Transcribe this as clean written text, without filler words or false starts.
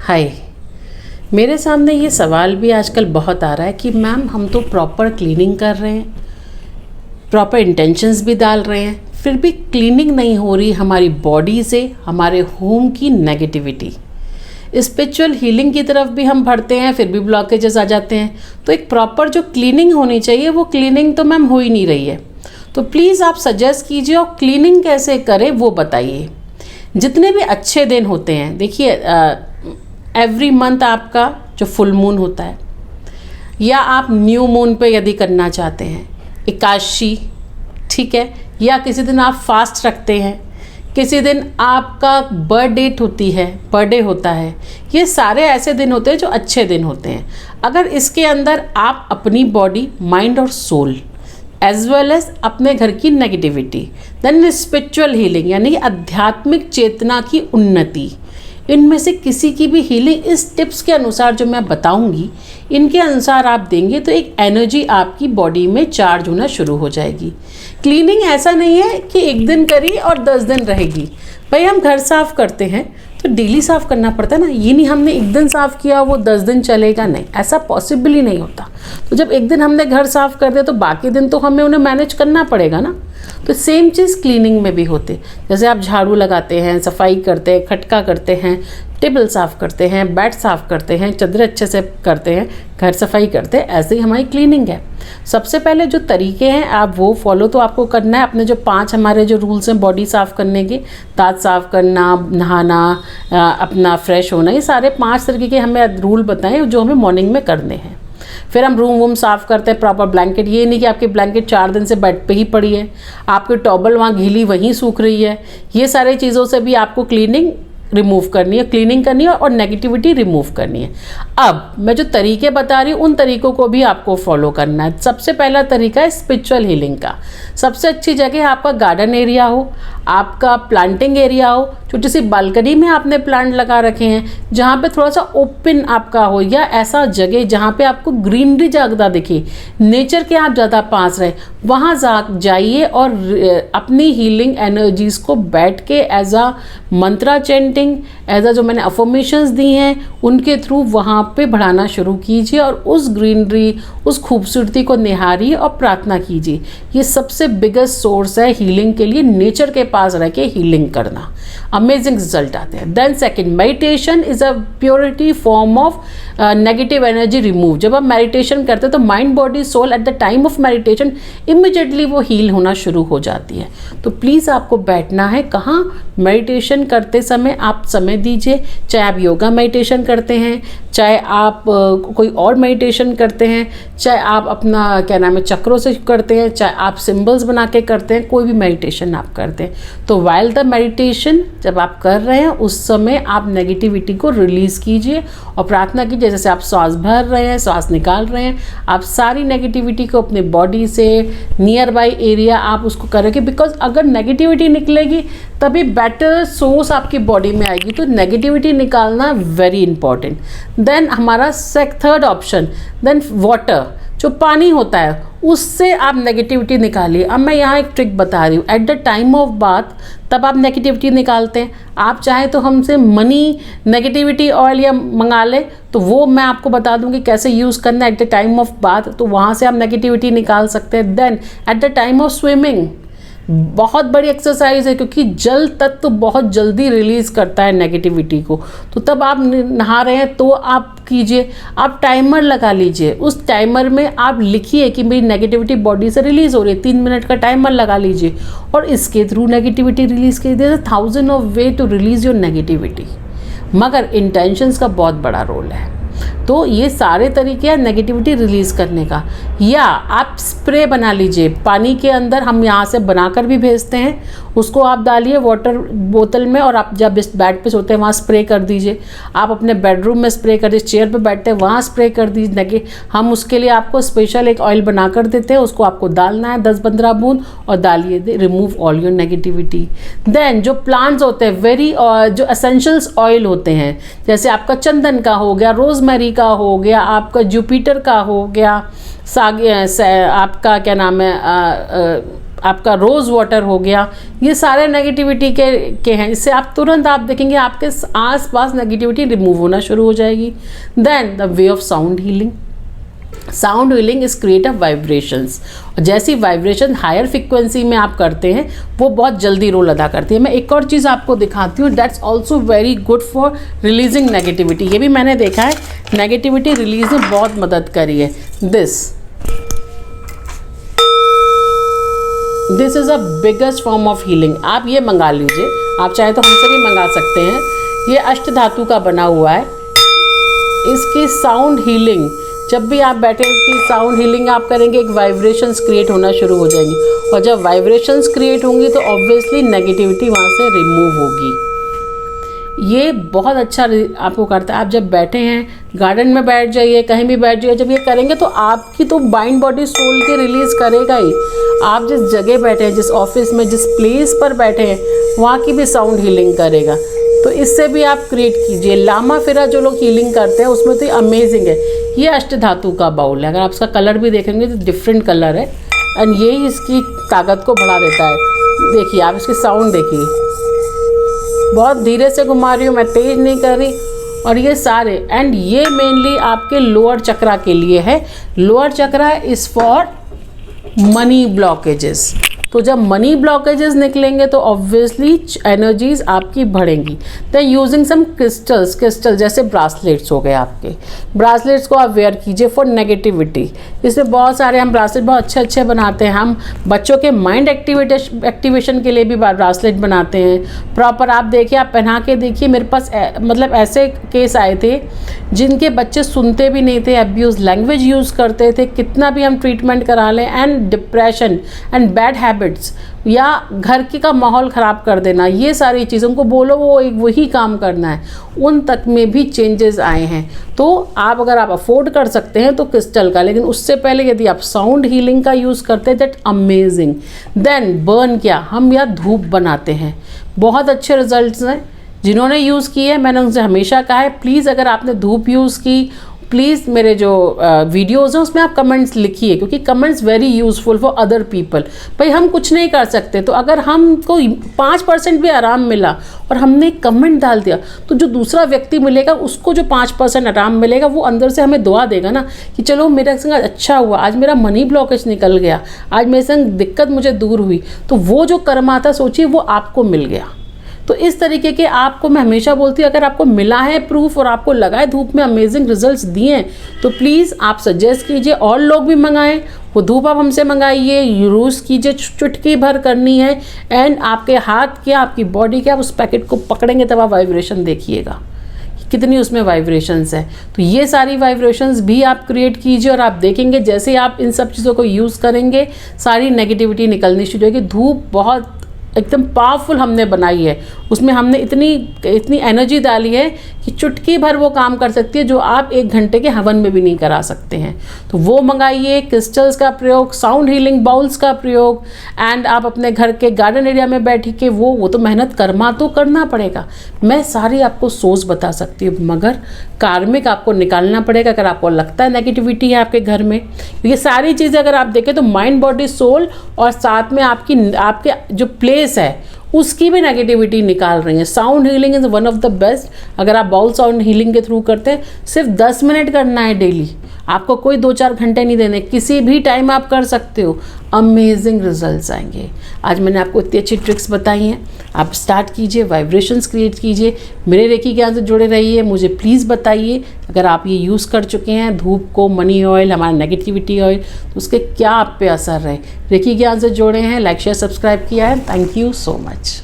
हाय। मेरे सामने ये सवाल भी आजकल बहुत आ रहा है कि मैम हम तो प्रॉपर क्लीनिंग कर रहे हैं, प्रॉपर इंटेंशंस भी डाल रहे हैं, फिर भी क्लीनिंग नहीं हो रही हमारी बॉडी से, हमारे होम की नेगेटिविटी। स्पिरिचुअल हीलिंग की तरफ भी हम बढ़ते हैं, फिर भी ब्लॉकेजेस आ जाते हैं। तो एक प्रॉपर जो क्लीनिंग होनी चाहिए वो क्लीनिंग तो मैम हो ही नहीं रही है। तो प्लीज़ आप सजेस्ट कीजिए और क्लीनिंग कैसे करें वो बताइए। जितने भी अच्छे दिन होते हैं, देखिए एवरी मंथ आपका जो फुल मून होता है, या आप न्यू मून पे यदि करना चाहते हैं, एकादशी, ठीक है, या किसी दिन आप फास्ट रखते हैं, किसी दिन आपका बर्थडे होता है, ये सारे ऐसे दिन होते हैं जो अच्छे दिन होते हैं। अगर इसके अंदर आप अपनी बॉडी, माइंड और सोल एज वेल एज अपने घर की नेगेटिविटी, देन स्पिरिचुअल हीलिंग यानी आध्यात्मिक चेतना की उन्नति, इनमें से किसी की भी हीलिंग इस टिप्स के अनुसार जो मैं बताऊंगी, इनके अनुसार आप देंगे तो एक एनर्जी आपकी बॉडी में चार्ज होना शुरू हो जाएगी। क्लीनिंग ऐसा नहीं है कि एक दिन करी और 10 दिन रहेगी। भाई हम घर साफ़ करते हैं तो डेली साफ़ करना पड़ता है ना, ये नहीं हमने एक दिन साफ़ किया वो 10 दिन चलेगा, नहीं, ऐसा पॉसिबल ही नहीं होता। तो जब एक दिन हमने घर साफ़ कर दिया तो बाकी दिन तो हमें उन्हें मैनेज करना पड़ेगा ना। तो सेम चीज़ क्लीनिंग में भी होते, जैसे आप झाड़ू लगाते हैं, सफाई करते हैं, खटका करते हैं, टेबल साफ़ करते हैं, बेड साफ़ करते हैं, चादर अच्छे से करते हैं, घर सफाई करते हैं, ऐसे ही हमारी क्लीनिंग है। सबसे पहले जो तरीके हैं आप वो फॉलो तो आपको करना है। अपने जो 5 हमारे जो रूल्स हैं बॉडी साफ़ करने के, दांत साफ़ करना, नहाना, अपना फ्रेश होना, ये सारे 5 तरीके के हमें रूल बताएं जो हमें मॉर्निंग में करने हैं। फिर हम रूम वूम साफ़ करते हैं, प्रॉपर ब्लैंकेट, ये नहीं कि आपकी ब्लैंकेट 4 दिन से बेड पे ही पड़ी है, आपकी टॉवल वहाँ गीली वहीं सूख रही है। ये सारी चीज़ों से भी आपको क्लीनिंग रिमूव करनी है, क्लीनिंग करनी है और नेगेटिविटी रिमूव करनी है। अब मैं जो तरीके बता रही हूँ उन तरीकों को भी आपको फॉलो करना है। सबसे पहला तरीका है स्पिरिचुअल हीलिंग का। सबसे अच्छी जगह आपका गार्डन एरिया हो, आपका प्लांटिंग एरिया हो, छोटी सी बालकनी में आपने प्लांट लगा रखे हैं, जहाँ पे थोड़ा सा ओपन आपका हो, या ऐसा जगह जहाँ पे आपको ग्रीनरी ज़्यादा दिखे, नेचर के आप ज़्यादा पास रहे, वहाँ जाइए और अपनी हीलिंग एनर्जीज़ को बैठ के as a mantra chanting, as a जो मैंने अफर्मेशंस दी हैं उनके थ्रू वहाँ पे बढ़ाना शुरू कीजिए और उस ग्रीनरी, उस खूबसूरती को निहारिए और प्रार्थना कीजिए। ये सबसे बिगेस्ट सोर्स है हीलिंग के लिए, नेचर के पास रह के हीलिंग करना, अमेजिंग रिजल्ट आते हैं। Then second, meditation is a purity form of negative energy remove. जब आप मेडिटेशन करते हैं तो mind, body, soul at the time of meditation immediately वो हील होना शुरू हो जाती है। तो प्लीज़ आपको बैठना है, कहाँ, मेडिटेशन करते समय आप समय दीजिए, चाहे आप योगा मेडिटेशन करते हैं, चाहे आप कोई और मेडिटेशन करते हैं, चाहे आप अपना क्या नाम है चक्रों से करते हैं, चाहे आप सिंबल्स बना के करते हैं, कोई भी मेडिटेशन आप करते हैं। तो वाइल द मेडिटेशन जब आप कर रहे हैं उस समय आप नेगेटिविटी को रिलीज़ कीजिए और प्रार्थना कीजिए, जैसे आप श्वास भर रहे हैं, श्वास निकाल रहे हैं, आप सारी नेगेटिविटी को अपने बॉडी से नियर बाई एरिया आप उसको करेंगे। बिकॉज अगर नेगेटिविटी निकलेगी तभी बेटर सोर्स आपकी बॉडी में आएगी। तो नेगेटिविटी निकालना वेरी इंपॉर्टेंट। देन हमारा थर्ड ऑप्शन, देन वाटर, जो पानी होता है उससे आप नेगेटिविटी निकालिए। अब मैं यहाँ एक ट्रिक बता रही हूँ, eight the time of bath तब आप नेगेटिविटी निकालते हैं। आप चाहें तो हमसे मनी नेगेटिविटी ऑयल या मंगा लें, तो वो मैं आपको बता दूँगी कैसे यूज़ करना है at the time of bath, तो वहाँ से आप नेगेटिविटी निकाल सकते हैं। Then at the time of swimming बहुत बड़ी एक्सरसाइज है, क्योंकि जल तत्व तो बहुत जल्दी रिलीज़ करता है नेगेटिविटी को। तो तब आप नहा रहे हैं तो आप कीजिए, आप टाइमर लगा लीजिए, उस टाइमर में आप लिखिए कि मेरी नेगेटिविटी बॉडी से रिलीज़ हो रही है, 3 मिनट का टाइमर लगा लीजिए और इसके थ्रू नेगेटिविटी रिलीज़ कीजिए। There are 1000 of way to release your negativity, मगर इंटेंशंस का बहुत बड़ा रोल है। तो ये सारे तरीके हैं नेगेटिविटी रिलीज़ करने का। या आप स्प्रे बना लीजिए, पानी के अंदर हम यहाँ से बनाकर भी भेजते हैं, उसको आप डालिए वाटर बोतल में और आप जब बेड पे सोते हैं वहाँ स्प्रे कर दीजिए। आप अपने बेडरूम में स्प्रे कर दीजिए, चेयर पे बैठते हैं वहाँ स्प्रे कर दीजिए। हम उसके लिए आपको स्पेशल एक ऑयल बना कर देते हैं, उसको आपको डालना है 10-15 बूंद और डालिए, remove all your negativity. Then जो प्लांट्स होते हैं वेरी जो एसेंशियल्स ऑयल होते हैं, जैसे आपका चंदन का हो गया, रोजमेरी का हो गया, आपका जुपिटर का हो गया, आपका क्या नाम है आपका रोज़ वाटर हो गया, ये सारे नेगेटिविटी के हैं। इससे आप तुरंत आप देखेंगे आपके आस पास नेगेटिविटी रिमूव होना शुरू हो जाएगी। Then the way of sound healing. Sound healing is create a vibrations. जैसी वाइब्रेशन हायर फ्रिक्वेंसी में आप करते हैं वो बहुत जल्दी रोल अदा करती है। मैं एक और चीज़ आपको दिखाती हूँ, that's also very good for releasing negativity. ये भी मैंने देखा है, नेगेटिविटी रिलीज में बहुत मदद करी है। This is a biggest form of healing. आप ये मंगा लीजिए, आप चाहे तो हमसे भी मंगा सकते हैं। ये अष्ट धातु का बना हुआ है। इसकी साउंड हीलिंग, जब भी आप बैठे इसकी साउंड हीलिंग आप करेंगे, एक वाइब्रेशंस क्रिएट होना शुरू हो जाएंगी, और जब वाइब्रेशंस क्रिएट होंगी तो ऑब्वियसली नेगेटिविटी वहाँ से रिमूव होगी। ये बहुत अच्छा आपको करता है। आप जब बैठे हैं, गार्डन में बैठ जाइए, कहीं भी बैठ जाइए, जब ये करेंगे तो आपकी तो माइंड बॉडी सोल के रिलीज़ करेगा ही। आप जिस जगह बैठे हैं, जिस ऑफिस में, जिस प्लेस पर बैठे हैं, वहाँ की भी साउंड हीलिंग करेगा। तो इससे भी आप क्रिएट कीजिए। लामा फिरा जो लोग हीलिंग करते हैं उसमें तो अमेजिंग है। ये अष्ट धातु का बाउल है, अगर आप इसका कलर भी देखेंगे तो डिफरेंट कलर है, एंड ये इसकी ताकत को बढ़ा देता है। देखिए आप इसकी साउंड देखिए, बहुत धीरे से घुमा रही हूँ मैं, तेज नहीं कर रही। और ये सारे, एंड ये मेनली आपके लोअर चक्रा के लिए है। Lower chakra is for money blockages. तो जब मनी ब्लॉकेजेस निकलेंगे तो ऑब्वियसली एनर्जीज आपकी बढ़ेंगी। देन यूजिंग सम क्रिस्टल जैसे ब्रासलेट्स हो गए आपके, ब्रासलेट्स को आप वेयर कीजिए फॉर नेगेटिविटी। इसमें बहुत सारे हम ब्रासलेट बहुत अच्छे अच्छे बनाते हैं। हम बच्चों के माइंड एक्टिवेशन के लिए भी ब्रासलेट बनाते हैं प्रॉपर। आप देखिए, आप पहना के देखिए। मेरे पास मतलब ऐसे केस आए थे जिनके बच्चे सुनते भी नहीं थे, अब्यूज़ लैंग्वेज यूज़ करते थे, कितना भी हम ट्रीटमेंट करा लें, and depression and bad habits या घर की का माहौल ख़राब कर देना, ये सारी चीज़ों को बोलो वो एक वही काम करना है, उन तक में भी चेंजेस आए हैं। तो अगर आप अफोर्ड कर सकते हैं तो क्रिस्टल का, लेकिन उससे पहले यदि आप साउंड हीलिंग का यूज़ करते हैं, दैट अमेजिंग। देन बर्न क्या, हम या धूप बनाते हैं, बहुत अच्छे रिजल्ट्स हैं। जिन्होंने यूज़ की है, मैंने उनसे हमेशा कहा है प्लीज़ अगर आपने धूप यूज़ की, प्लीज़ मेरे जो वीडियोज़ हैं उसमें आप कमेंट्स लिखिए, क्योंकि comments very useful for other people. भाई हम कुछ नहीं कर सकते, तो अगर हमको 5% भी आराम मिला और हमने कमेंट डाल दिया, तो जो दूसरा व्यक्ति मिलेगा उसको जो 5% आराम मिलेगा, वो अंदर से हमें दुआ देगा ना कि चलो मेरे संग अच्छा हुआ, आज मेरा मनी ब्लॉकेज निकल गया, आज मेरे संग दिक्कत मुझे दूर हुई, तो वो जो कर्म आता सोचिए वो आपको मिल गया। तो इस तरीके के आपको मैं हमेशा बोलती हूँ, अगर आपको मिला है प्रूफ और आपको लगा है धूप में अमेजिंग रिजल्ट्स दिए हैं, तो प्लीज़ आप सजेस्ट कीजिए और लोग भी मंगाएं। वो धूप आप हमसे मंगाइए, यूज़ कीजिए, चुटकी भर करनी है, एंड आपके हाथ क्या, आपकी बॉडी क्या, उस पैकेट को पकड़ेंगे तब आप वाइब्रेशन देखिएगा कितनी उसमें वाइब्रेशंस है। तो ये सारी वाइब्रेशंस भी आप क्रिएट कीजिए, और आप देखेंगे जैसे आप इन सब चीज़ों को यूज़ करेंगे सारी नेगेटिविटी निकलनी शुरू होगी। धूप बहुत एकदम पावरफुल हमने बनाई है, उसमें हमने इतनी एनर्जी डाली है कि चुटकी भर वो काम कर सकती है जो आप 1 घंटे के हवन में भी नहीं करा सकते हैं। तो वो मंगाइए, क्रिस्टल्स का प्रयोग, साउंड हीलिंग बाउल्स का प्रयोग, एंड आप अपने घर के गार्डन एरिया में बैठ के वो तो मेहनत करना पड़ेगा। मैं सारी आपको सोच बता सकती हूँ, मगर कार्मिक आपको निकालना पड़ेगा। अगर आपको लगता है नेगेटिविटी है आपके घर में, ये सारी चीज़ें अगर आप देखें तो माइंड बॉडी सोल और साथ में आपके जो प्लेस है उसकी भी नेगेटिविटी निकाल रही है। Sound healing is one of the best. अगर आप बाउल साउंड हीलिंग के थ्रू करते हैं, सिर्फ 10 मिनट करना है डेली, आपको कोई 2-4 घंटे नहीं देने, किसी भी टाइम आप कर सकते हो, अमेजिंग रिजल्ट्स आएंगे। आज मैंने आपको इतनी अच्छी ट्रिक्स बताई हैं, आप स्टार्ट कीजिए, वाइब्रेशंस क्रिएट कीजिए, मेरे रेकी ज्ञान से जुड़े रहिए। मुझे प्लीज़ बताइए अगर आप ये यूज़ कर चुके हैं धूप को, मनी ऑयल, हमारा नेगेटिविटी ऑयल, तो उसके क्या आप पे असर रहे। रेकी ज्ञान से जुड़े हैं, लाइक शेयर सब्सक्राइब किया है, थैंक यू सो मच।